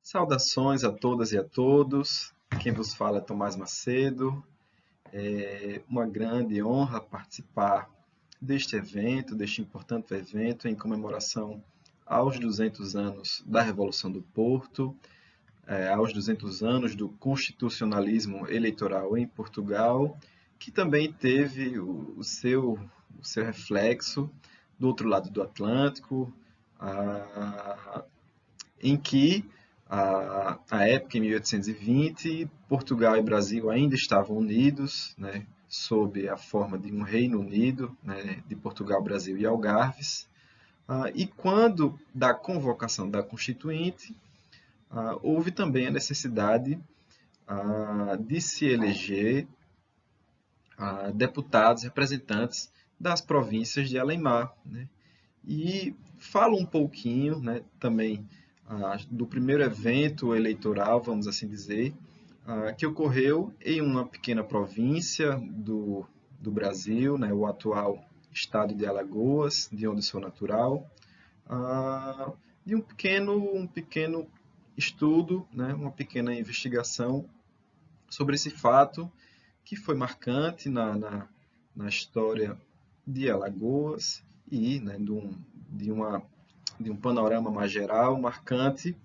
Saudações a todas e a todos. Quem vos fala é Tomás Macedo. É uma grande honra participar deste evento, deste importante evento em comemoração aos 200 anos da Revolução do Porto, aos 200 anos do constitucionalismo eleitoral em Portugal, que também teve o seu reflexo do outro lado do Atlântico, em que, à época, em 1820, Portugal e Brasil ainda estavam unidos, né, sob a forma de um Reino Unido, né, de Portugal, Brasil e Algarves. E quando da convocação da Constituinte, houve também a necessidade de se eleger deputados, representantes das províncias de Além-Mar, né? E falo um pouquinho, né, também do primeiro evento eleitoral, vamos assim dizer, que ocorreu em uma pequena província do Brasil, né, o atual estado de Alagoas, de onde sou natural, de um pequeno estudo, né, uma pequena investigação sobre esse fato que foi marcante na história de Alagoas e, né, de um panorama mais geral, marcante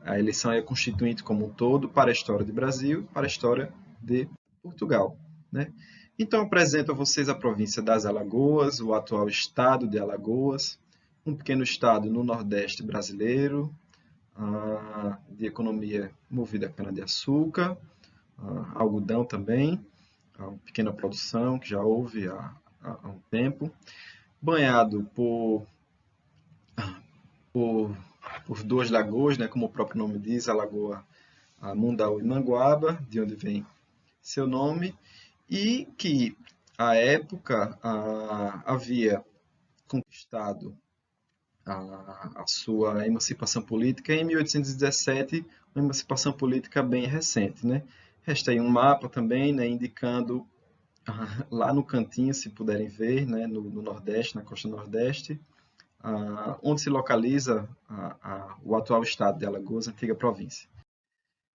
a eleição é constituinte como um todo para a história do Brasil e para a história de Portugal, né? Então, apresento a vocês a província das Alagoas, o atual estado de Alagoas, um pequeno estado no Nordeste brasileiro, de economia movida a cana-de-açúcar, algodão também, uma pequena produção que já houve há um tempo, banhado por duas lagoas, né, como o próprio nome diz, a Lagoa Mundaú e Manguaba, de onde vem seu nome, e que, à época, havia conquistado a sua emancipação política em 1817, uma emancipação política bem recente, né? Resta aí um mapa também, né, indicando lá no cantinho, se puderem ver, né, no Nordeste, na costa Nordeste, onde se localiza o atual estado de Alagoas, antiga província.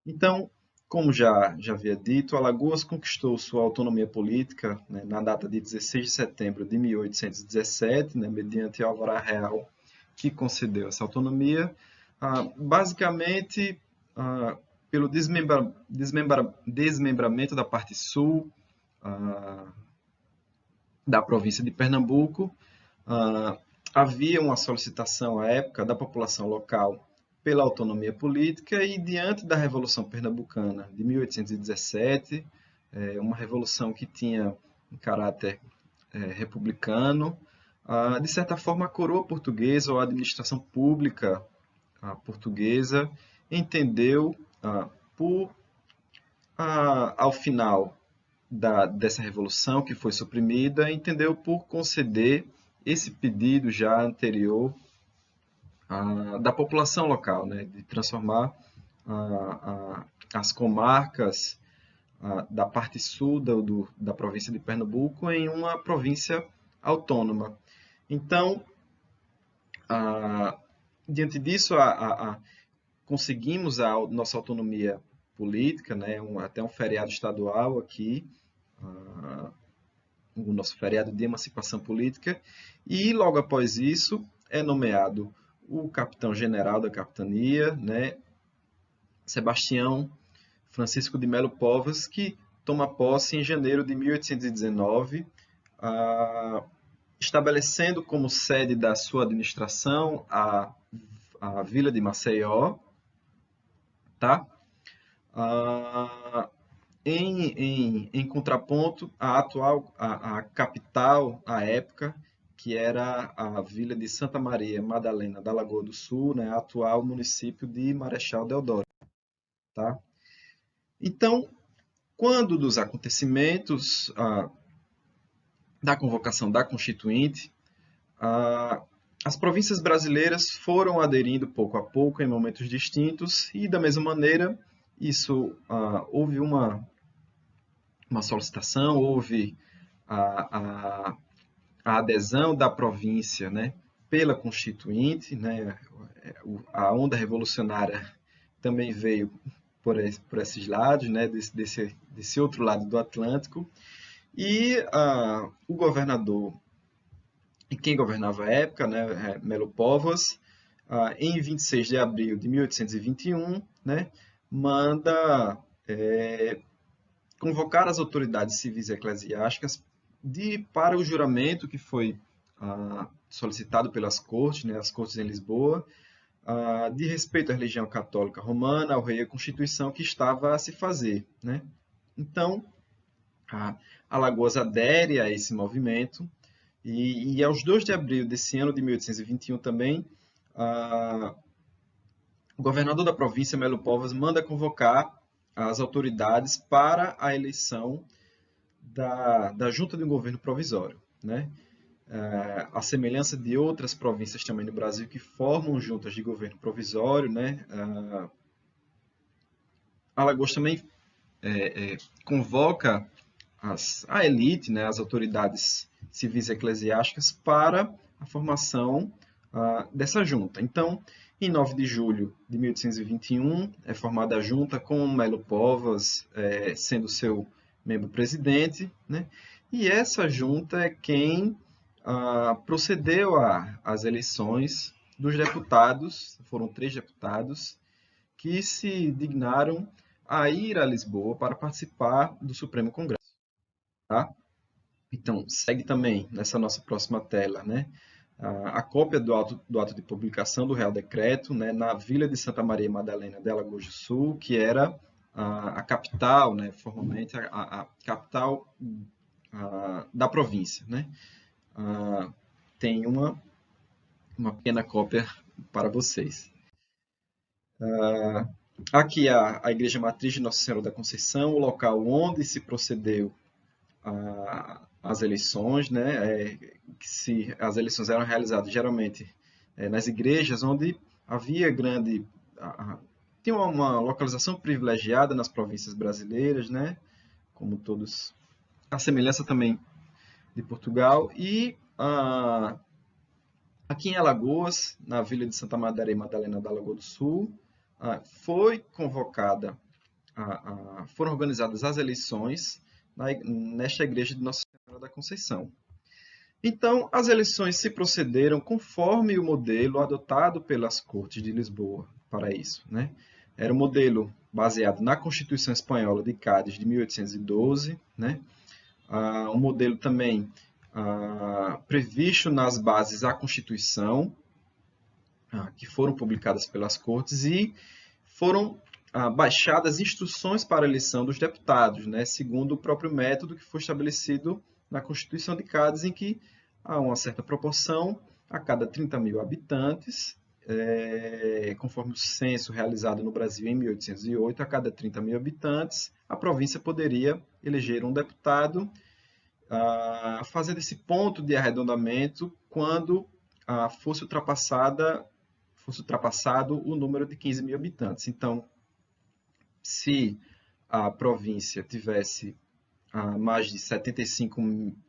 Então, como já havia dito, Alagoas conquistou sua autonomia política, né, na data de 16 de setembro de 1817, né, mediante o Alvará Real que concedeu essa autonomia, basicamente pelo desmembramento da parte sul da província de Pernambuco. Havia uma solicitação à época da população local pela autonomia política e, diante da Revolução Pernambucana de 1817, uma revolução que tinha um caráter republicano, de certa forma, a coroa portuguesa ou a administração pública portuguesa entendeu, ao final dessa revolução que foi suprimida, entendeu por conceder esse pedido já anterior da população local, né, de transformar as comarcas da parte sul da província de Pernambuco em uma província autônoma. Então, diante disso, conseguimos a nossa autonomia política, né, até um feriado estadual aqui, o nosso feriado de emancipação política, e logo após isso é nomeado o capitão-general da capitania, né, Sebastião Francisco de Melo Povas, que toma posse em janeiro de 1819, estabelecendo como sede da sua administração a vila de Maceió, tá? Em contraponto à atual a capital à época, que era a vila de Santa Maria Madalena da Lagoa do Sul, né, atual município de Marechal Deodoro, tá? Então, quando dos acontecimentos da convocação da Constituinte, as províncias brasileiras foram aderindo pouco a pouco em momentos distintos e, da mesma maneira, houve uma solicitação, houve a adesão da província, né, pela Constituinte, né? A onda revolucionária também veio por esses lados, né? Desse outro lado do Atlântico. E o governador, e quem governava à época, né, Melo Povas, em 26 de abril de 1821, né, manda convocar as autoridades civis e eclesiásticas para o juramento que foi solicitado pelas cortes, né, as cortes em Lisboa, de respeito à religião católica romana, ao rei e à Constituição que estava a se fazer, né? Então, Alagoas adere a esse movimento e aos 2 de abril desse ano de 1821 também, o governador da província, Melo Povas, manda convocar as autoridades para a eleição da junta de um governo provisório, né? A semelhança de outras províncias também no Brasil que formam juntas de governo provisório, né? Alagoas também convoca a elite, né, as autoridades civis e eclesiásticas para a formação dessa junta. Então, em 9 de julho de 1821, é formada a junta com Melo Povas sendo seu membro presidente, né? E essa junta é quem procedeu às eleições dos deputados, foram 3 deputados, que se dignaram a ir a Lisboa para participar do Supremo Congresso. Tá? Então, segue também nessa nossa próxima tela, né? A cópia do ato de publicação do Real Decreto, né, na Vila de Santa Maria Madalena de Alagoas do Sul, que era a capital, né, formalmente a capital da província, né? Tem uma pequena cópia para vocês. Aqui a Igreja Matriz de Nossa Senhora da Conceição, o local onde se procedeu às eleições, né? As eleições eram realizadas geralmente nas igrejas onde havia tinha uma localização privilegiada nas províncias brasileiras, né? Como todos, a semelhança também de Portugal, e aqui em Alagoas, na Vila de Santa Maria Madalena da Alagoas do Sul, foi convocada, foram organizadas as eleições nesta igreja de Nossa Senhora da Conceição. Então, as eleições se procederam conforme o modelo adotado pelas Cortes de Lisboa para isso, né? Era um modelo baseado na Constituição Espanhola de Cádiz de 1812, né? Um modelo também previsto nas bases da Constituição, que foram publicadas pelas Cortes e foram baixadas instruções para a eleição dos deputados, né, segundo o próprio método que foi estabelecido na Constituição de Cádiz, em que há uma certa proporção a cada 30 mil habitantes, conforme o censo realizado no Brasil em 1808, a cada 30 mil habitantes, a província poderia eleger um deputado, fazendo esse ponto de arredondamento quando fosse ultrapassado o número de 15 mil habitantes. Então, se a província tivesse mais de 75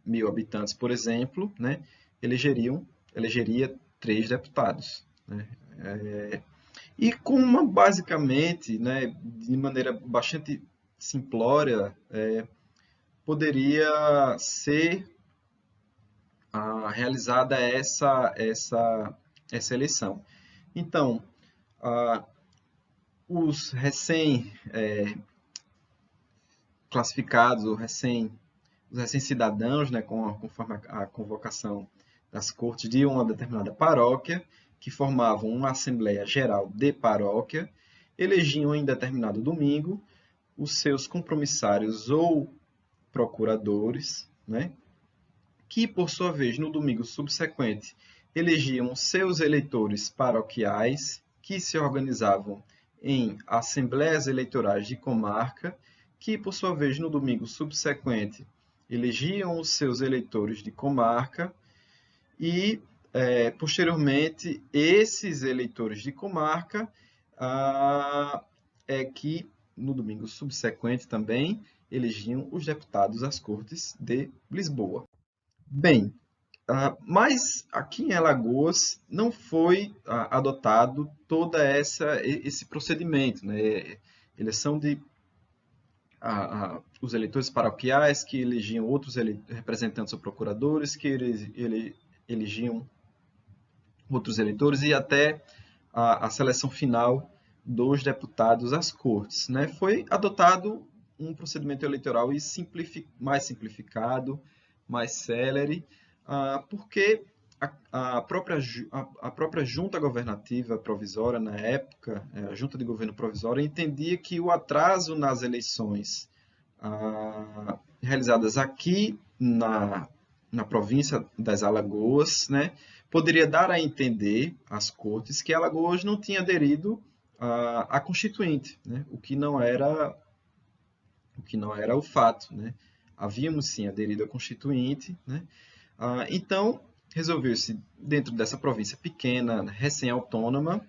mil habitantes, por exemplo, né, elegeria 3 deputados. Né? E basicamente, né, de maneira bastante simplória, poderia ser realizada essa eleição. Então, os recém-classificados, os recém-cidadãos, né, conforme a convocação das cortes de uma determinada paróquia, que formavam uma Assembleia Geral de Paróquia, elegiam em determinado domingo os seus compromissários ou procuradores, né, que, por sua vez, no domingo subsequente, elegiam seus eleitores paroquiais, que se organizavam em assembleias eleitorais de comarca, que, por sua vez, no domingo subsequente, elegiam os seus eleitores de comarca e, posteriormente, esses eleitores de comarca que, no domingo subsequente também, elegiam os deputados às Cortes de Lisboa. Bem, Mas aqui em Alagoas não foi adotado todo esse procedimento, né? Eleição de os eleitores paroquiais que elegiam outros representantes ou procuradores, que elegiam outros eleitores e até a seleção final dos deputados às cortes, né? Foi adotado um procedimento eleitoral mais simplificado, mais célere, porque a própria junta governativa provisória, na época, a junta de governo provisória, entendia que o atraso nas eleições realizadas aqui na província das Alagoas, né, poderia dar a entender às cortes que Alagoas não tinha aderido à Constituinte, né, o que não era o fato, né? Havíamos sim aderido à Constituinte, né? Então resolveu-se dentro dessa província pequena, recém-autônoma,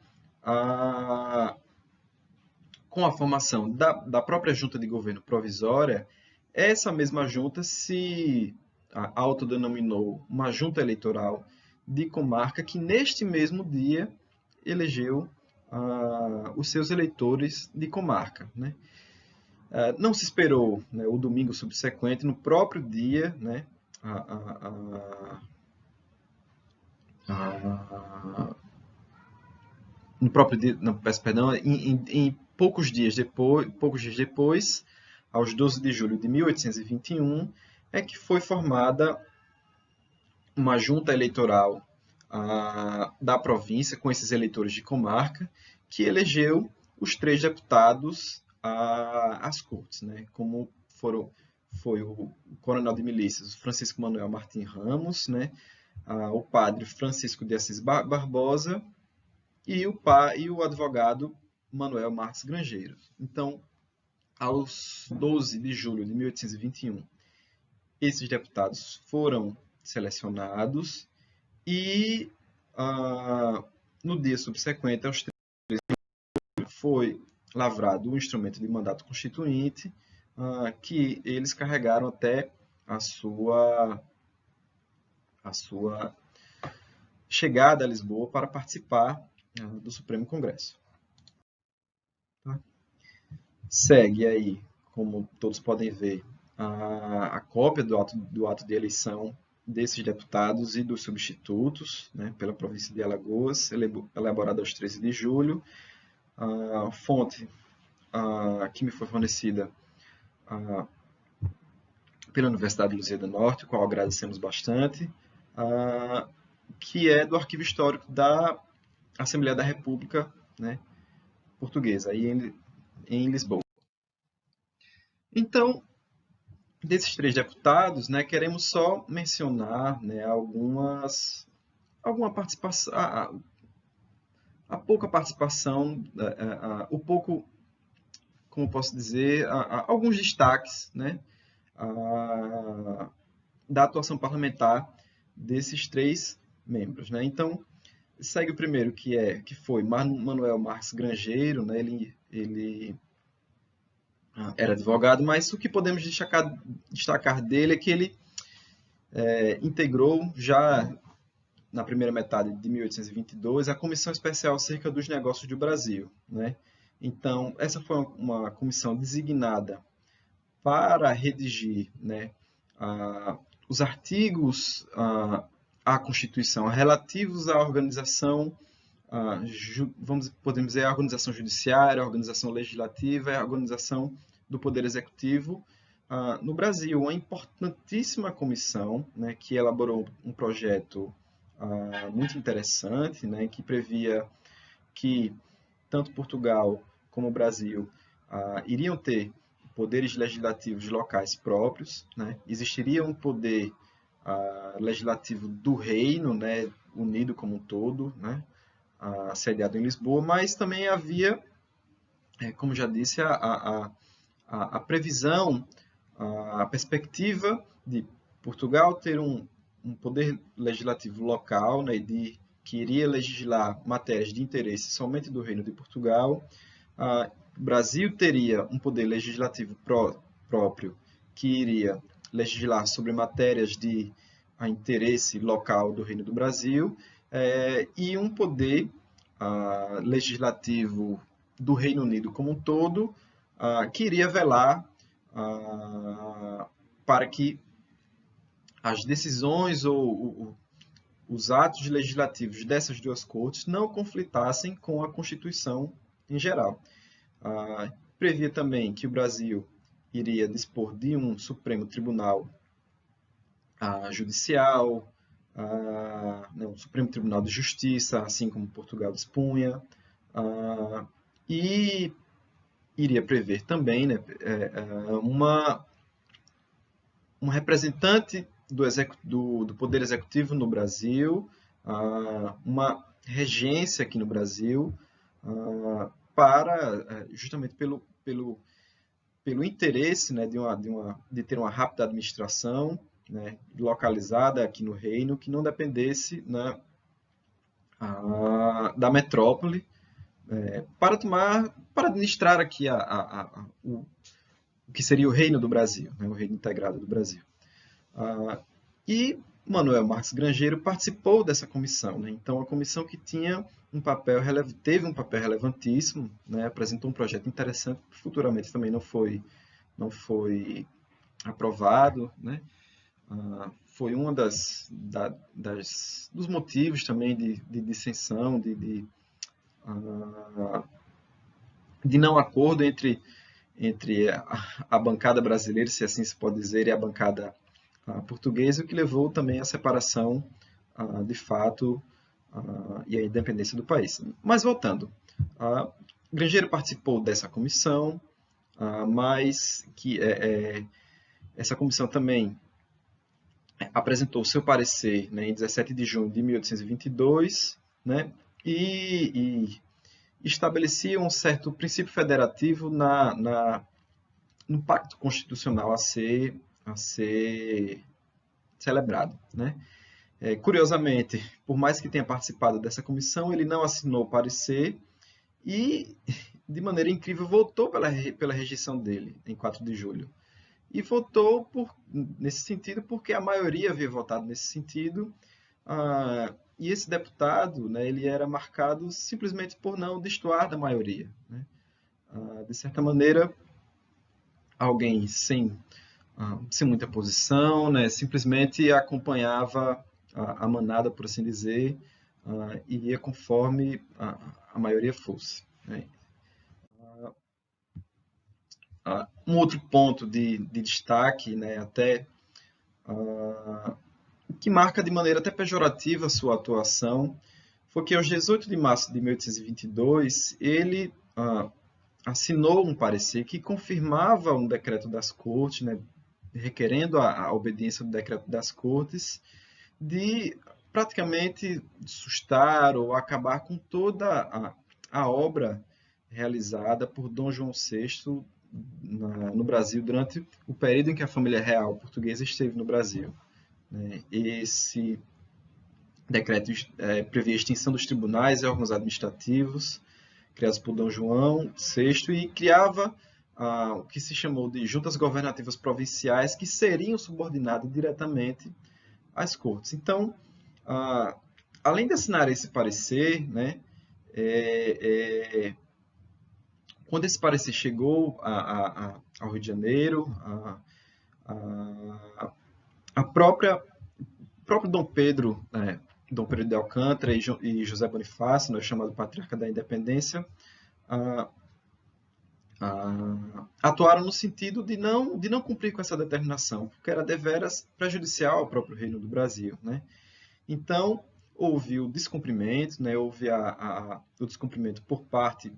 com a formação da própria junta de governo provisória, essa mesma junta se autodenominou uma junta eleitoral de comarca que neste mesmo dia elegeu os seus eleitores de comarca, né? Não se esperou, né, o domingo subsequente, no próprio dia, né, no próprio dia, não, peço perdão, em poucos dias depois, aos 12 de julho de 1821, é que foi formada uma junta eleitoral da província, com esses eleitores de comarca, que elegeu os 3 deputados às cortes, né? Como foi o coronel de milícias Francisco Manuel Martim Ramos, né? O padre Francisco de Assis Barbosa e o advogado Manuel Marques Grangeiro. Então, aos 12 de julho de 1821, esses deputados foram selecionados e no dia subsequente aos 13 foi lavrado o instrumento de mandato constituinte, que eles carregaram até a sua chegada a Lisboa para participar do Supremo Congresso. Tá? Segue aí, como todos podem ver, a cópia do ato de eleição desses deputados e dos substitutos, né, pela província de Alagoas, elaborada aos 13 de julho. A fonte que me foi fornecida pela Universidade de Lusíada Norte, qual agradecemos bastante, que é do arquivo histórico da Assembleia da República, né, portuguesa, aí em Lisboa. Então, desses 3 deputados, né, queremos só mencionar, né, alguma participação, a pouca participação, o pouco, como posso dizer, alguns destaques, né, da atuação parlamentar desses 3 membros, né? Então, segue o primeiro, que foi Manuel Marques Grangeiro, né? Ele era advogado, mas o que podemos destacar dele é que ele integrou já na primeira metade de 1822 a Comissão Especial acerca dos Negócios do Brasil, né? Então, essa foi uma comissão designada para redigir, né, os artigos à Constituição relativos à organização, podemos dizer, a organização judiciária, a organização legislativa e a organização do Poder Executivo no Brasil. Uma importantíssima comissão, né, que elaborou um projeto muito interessante, né, que previa que tanto Portugal como o Brasil iriam ter poderes legislativos locais próprios, né? Existiria um poder legislativo do reino, né, unido como um todo, né, sediado em Lisboa, mas também havia, como já disse, a previsão, a perspectiva de Portugal ter um poder legislativo local, né, que iria legislar matérias de interesse somente do Reino de Portugal. O Brasil teria um poder legislativo próprio, que iria legislar sobre matérias de a interesse local do Reino do Brasil e um poder legislativo do Reino Unido como um todo, que iria velar para que as decisões ou os atos legislativos dessas duas cortes não conflitassem com a Constituição em geral. Previa também que o Brasil iria dispor de um Supremo Tribunal Judicial, um Supremo Tribunal de Justiça, assim como Portugal dispunha, e iria prever também, né, um representante do Poder Executivo no Brasil, uma regência aqui no Brasil, justamente pelo interesse, né, de ter uma rápida administração, né, localizada aqui no Reino, que não dependesse, né, da metrópole, para administrar aqui o que seria o Reino do Brasil, né, o Reino Integrado do Brasil. E Manuel Marques Grangeiro participou dessa comissão, né? Então, a comissão que teve um papel relevantíssimo, né? Apresentou um projeto interessante, que futuramente também não foi aprovado, né? Foi um dos motivos também de dissensão, de não acordo entre a bancada brasileira, se assim se pode dizer, e a bancada portuguesa, o que levou também à separação, de fato, e à independência do país. Mas voltando, Grangeiro participou dessa comissão, mas que essa comissão também apresentou seu parecer, né, em 17 de junho de 1822, né, e estabelecia um certo princípio federativo no pacto constitucional a ser celebrado, né? Curiosamente, por mais que tenha participado dessa comissão, ele não assinou o parecer e, de maneira incrível, votou pela rejeição dele em 4 de julho. E votou nesse sentido porque a maioria havia votado nesse sentido, e esse deputado, né, ele era marcado simplesmente por não destoar da maioria, né? De certa maneira, alguém sem muita posição, né, simplesmente acompanhava a manada, por assim dizer, e ia conforme a maioria fosse, né? Um outro ponto de destaque, né, até que marca de maneira até pejorativa a sua atuação, foi que aos 18 de março de 1822 ele assinou um parecer que confirmava um decreto das cortes, né, requerendo a obediência do decreto das cortes, de praticamente sustar ou acabar com toda a obra realizada por Dom João VI no Brasil durante o período em que a família real portuguesa esteve no Brasil, né? Esse decreto previa a extinção dos tribunais e órgãos administrativos criados por Dom João VI e criava o que se chamou de juntas governativas provinciais, que seriam subordinadas diretamente às cortes. Então, além de assinar esse parecer, né, quando esse parecer chegou ao Rio de Janeiro, o próprio Dom Pedro de Alcântara e José Bonifácio, né, chamado Patriarca da Independência, atuaram no sentido de não cumprir com essa determinação, porque era deveras prejudicial ao próprio Reino do Brasil, né? Então, houve o descumprimento, né? Houve o descumprimento por parte,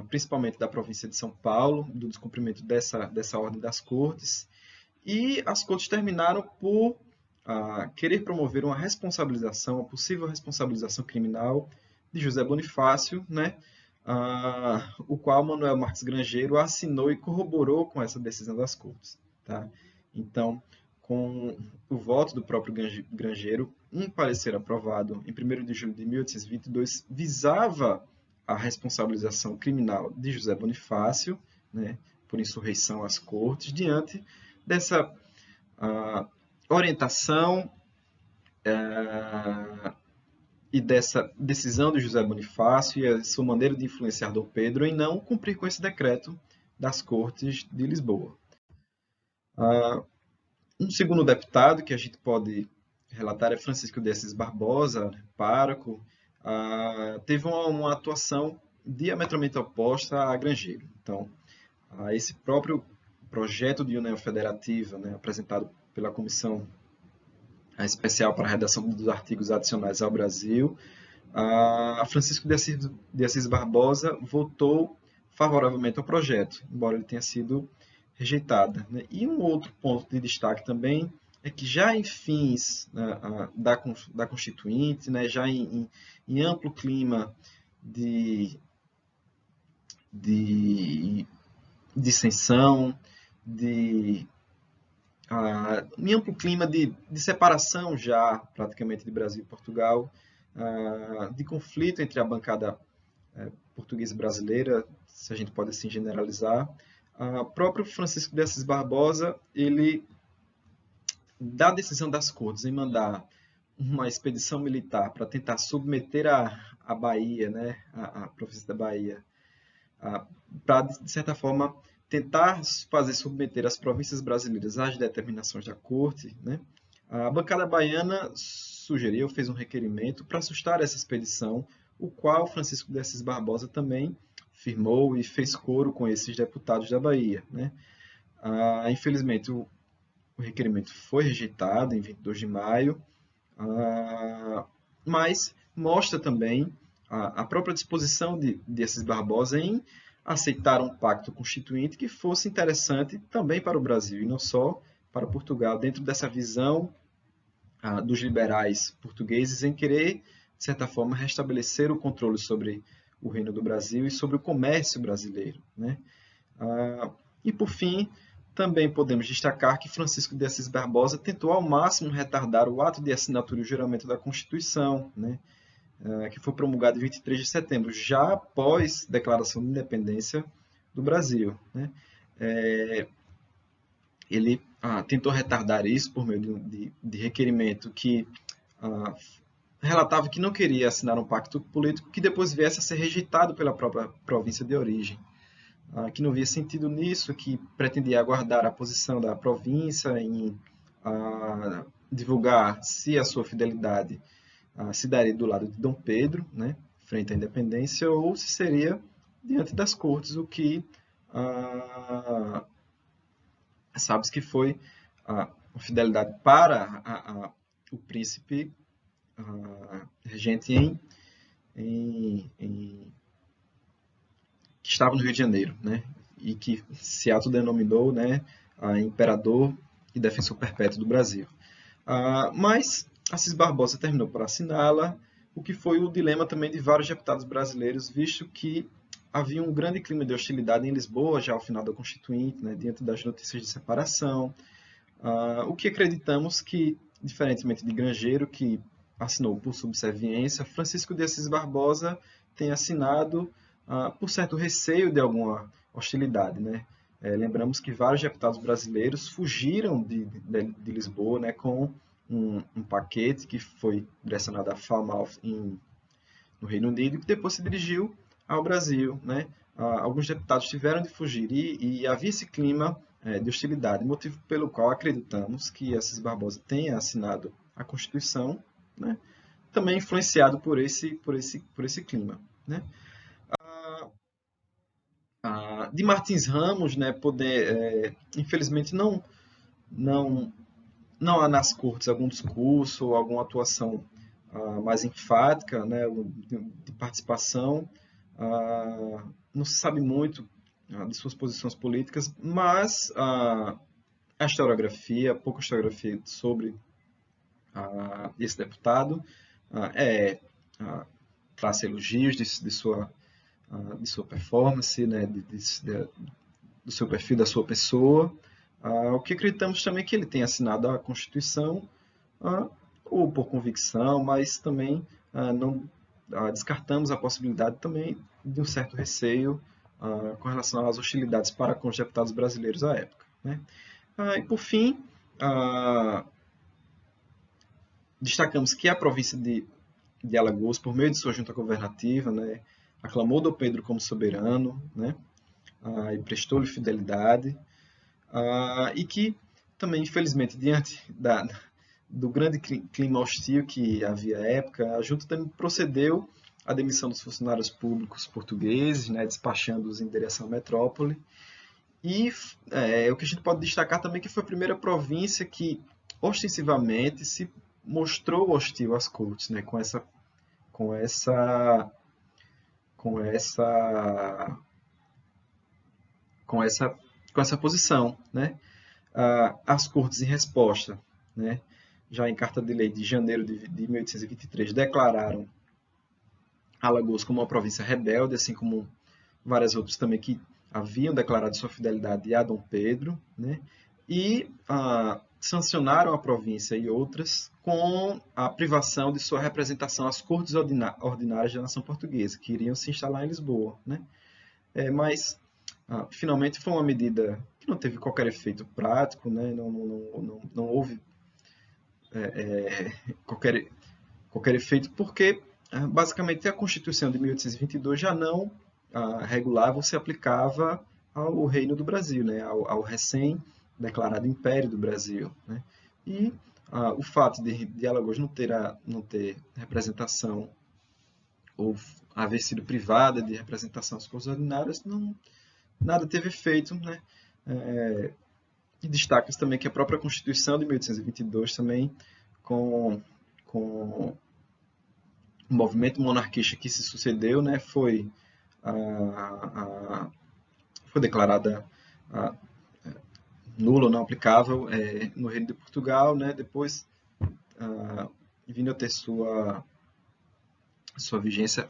principalmente da província de São Paulo, do descumprimento dessa ordem das cortes, e as cortes terminaram por querer promover uma possível responsabilização criminal de José Bonifácio, né? O qual Manuel Marques Grangeiro assinou e corroborou com essa decisão das cortes, tá? Então, com o voto do próprio Grangeiro, um parecer aprovado em 1º de julho de 1822 visava a responsabilização criminal de José Bonifácio, né, por insurreição às cortes, diante dessa orientação e dessa decisão de José Bonifácio e a sua maneira de influenciar Dom Pedro em não cumprir com esse decreto das Cortes de Lisboa. Um segundo deputado que a gente pode relatar é Francisco de Assis Barbosa, pároco, teve uma atuação diametralmente oposta a Grangeiro. Então, esse próprio projeto de união federativa, né, apresentado pela Comissão Especial para a Redação dos Artigos Adicionais ao Brasil, Francisco de Assis Barbosa votou favoravelmente ao projeto, embora ele tenha sido rejeitada. Né? E um outro ponto de destaque também é que já em fins da Constituinte, né, já em amplo clima de dissensão, em amplo clima de separação já praticamente de Brasil e Portugal, de conflito entre a bancada portuguesa e brasileira, se a gente pode assim generalizar. O próprio Francisco de Assis Barbosa, ele, da decisão das Cortes em mandar uma expedição militar para tentar submeter a Bahia, né, a província da Bahia, para, de certa forma, tentar fazer submeter as províncias brasileiras às determinações da Corte, né, a bancada baiana sugeriu, fez um requerimento para sustar essa expedição, o qual Francisco de Assis Barbosa também firmou e fez coro com esses deputados da Bahia. Né. Infelizmente, o requerimento foi rejeitado em 22 de maio, mas mostra também a própria disposição de Assis Barbosa em aceitar um pacto constituinte que fosse interessante também para o Brasil, e não só para Portugal, dentro dessa visão dos liberais portugueses em querer, de certa forma, restabelecer o controle sobre o Reino do Brasil e sobre o comércio brasileiro. Né? E, por fim, também podemos destacar que Francisco de Assis Barbosa tentou ao máximo retardar o ato de assinatura e o juramento da Constituição, né, que foi promulgado em 23 de setembro, já após a declaração de independência do Brasil. Né. Ele tentou retardar isso por meio de requerimento que relatava que não queria assinar um pacto político que depois viesse a ser rejeitado pela própria província de origem. Que não via sentido nisso, que pretendia aguardar a posição da província em divulgar se a sua fidelidade se daria do lado de Dom Pedro, né, frente à independência, ou se seria diante das cortes, o que sabe-se que foi a fidelidade para o príncipe regente que estava no Rio de Janeiro, né, e que se autodenominou, né, imperador e defensor perpétuo do Brasil. Mas Assis Barbosa terminou por assiná-la, o que foi o dilema também de vários deputados brasileiros, visto que havia um grande clima de hostilidade em Lisboa, já ao final da Constituinte, né, diante das notícias de separação, o que acreditamos que, diferentemente de Grangeiro, que assinou por subserviência, Francisco de Assis Barbosa tem assinado por certo receio de alguma hostilidade. Né? Lembramos que vários deputados brasileiros fugiram de Lisboa, né, com um paquete que foi direcionado a Falmouth, no Reino Unido, e que depois se dirigiu ao Brasil. Né? Alguns deputados tiveram de fugir e havia esse clima de hostilidade, motivo pelo qual acreditamos que Assis Barbosa tenha assinado a Constituição, né, também influenciado por esse clima. Né? De Martins Ramos, né, infelizmente não há nas cortes algum discurso ou alguma atuação mais enfática, né, de participação. Não se sabe muito de suas posições políticas, mas a historiografia, pouca historiografia sobre esse deputado traz elogios de sua performance, né, do seu perfil, da sua pessoa. O que acreditamos também que ele tem assinado a Constituição, ou por convicção, mas também não descartamos a possibilidade também de um certo receio com relação às hostilidades para com os deputados brasileiros à época. Né? E por fim, destacamos que a província de Alagoas, por meio de sua junta governativa, né, aclamou Dom Pedro como soberano, né, e prestou-lhe fidelidade, e que também, infelizmente, diante do grande clima hostil que havia à época, a junta também procedeu à demissão dos funcionários públicos portugueses, né, despachando-os em direção à metrópole. E o que a gente pode destacar também é que foi a primeira província que ostensivamente se mostrou hostil às cortes, né, com essa com essa com essa com essa posição, né? As cortes em resposta, né? Já em carta de lei de janeiro de 1823 declararam Alagoas como uma província rebelde, assim como várias outras também que haviam declarado sua fidelidade a Dom Pedro, né? E sancionaram a província e outras com a privação de sua representação às cortes ordinárias da nação portuguesa, que iriam se instalar em Lisboa, né? Mas finalmente foi uma medida que não teve qualquer efeito prático, né? Não houve qualquer efeito, porque basicamente a Constituição de 1822 já não regulava ou se aplicava ao Reino do Brasil, né? ao recém-declarado Império do Brasil. Né? E o fato de Alagoas não ter representação ou haver sido privada de representação às cortes ordinárias, nada teve efeito, né? E destaca também que a própria Constituição de 1822 também, com o movimento monarquista que se sucedeu, né, foi declarada nula, não aplicável no Reino de Portugal, né, depois vindo a ter sua vigência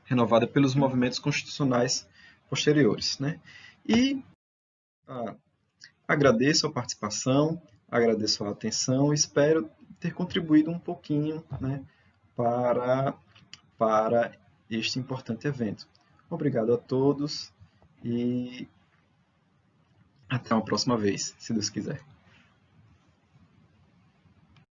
renovada pelos movimentos constitucionais posteriores. Né? E agradeço a participação, agradeço a atenção e espero ter contribuído um pouquinho, né, para este importante evento. Obrigado a todos e até uma próxima vez, se Deus quiser.